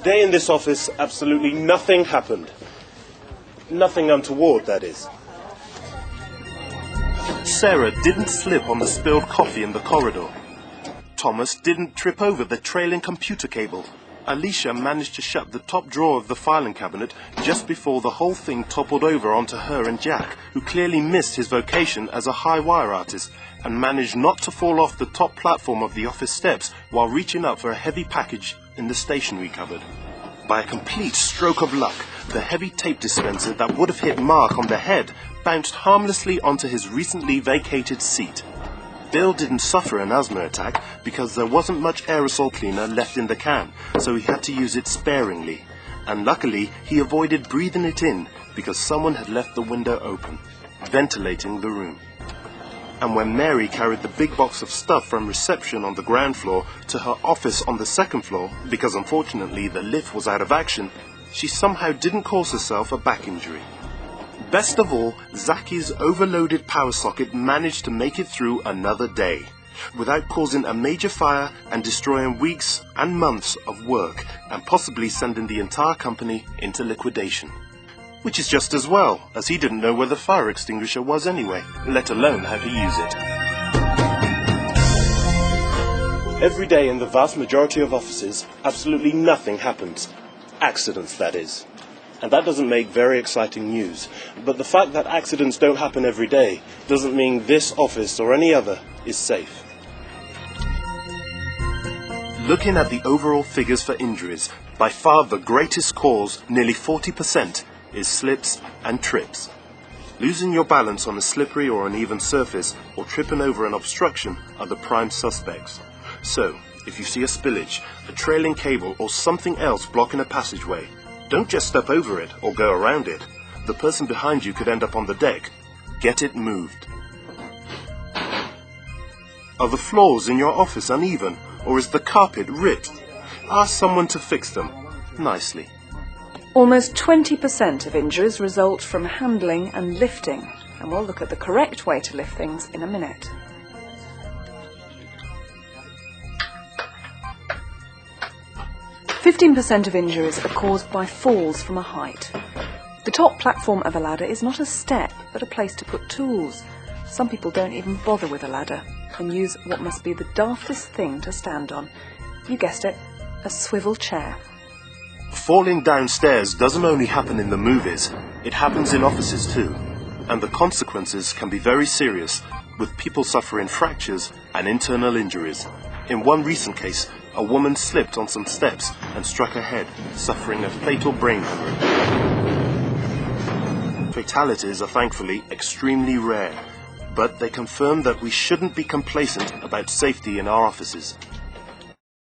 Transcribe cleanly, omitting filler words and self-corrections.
Today in this office, absolutely nothing happened. Nothing untoward, that is. Sarah didn't slip on the spilled coffee in the corridor. Thomas didn't trip over the trailing computer cable. Alicia managed to shut the top drawer of the filing cabinet just before the whole thing toppled over onto her and Jack, who clearly missed his vocation as a high-wire artist and managed not to fall off the top platform of the office steps while reaching up for a heavy package in the stationery cupboard. By a complete stroke of luck, the heavy tape dispenser that would have hit Mark on the head bounced harmlessly onto his recently vacated seat. Bill didn't suffer an asthma attack because there wasn't much aerosol cleaner left in the can, so he had to use it sparingly. And luckily, he avoided breathing it in because someone had left the window open, ventilating the room. And when Mary carried the big box of stuff from reception on the ground floor to her office on the second floor, because unfortunately the lift was out of action, she somehow didn't cause herself a back injury. Best of all, Zaki's overloaded power socket managed to make it through another day, without causing a major fire and destroying weeks and months of work, and possibly sending the entire company into liquidation. Which is just as well, as he didn't know where the fire extinguisher was anyway, let alone how to use it. Every day in the vast majority of offices, absolutely nothing happens. Accidents, that is. And that doesn't make very exciting news. But the fact that accidents don't happen every day doesn't mean this office or any other is safe. Looking at the overall figures for injuries, by far the greatest cause, nearly 40%, is slips and trips. Losing your balance on a slippery or uneven surface or tripping over an obstruction are the prime suspects. So, if you see a spillage, a trailing cable or something else blocking a passageway, don't just step over it or go around it. The person behind you could end up on the deck. Get it moved. Are the floors in your office uneven, or is the carpet ripped? Ask someone to fix them, nicely. Almost 20% of injuries result from handling and lifting, and we'll look at the correct way to lift things in a minute. %15 of injuries are caused by falls from a height. The top platform of a ladder is not a step, but a place to put tools. Some people don't even bother with a ladder and use what must be the daftest thing to stand on. You guessed it, a swivel chair. Falling downstairs doesn't only happen in the movies, it happens in offices too. And the consequences can be very serious, with people suffering fractures and internal injuries. In one recent case, a woman slipped on some steps and struck her head, suffering a fatal brain hemorrhage. Fatalities are thankfully extremely rare, but they confirm that we shouldn't be complacent about safety in our offices.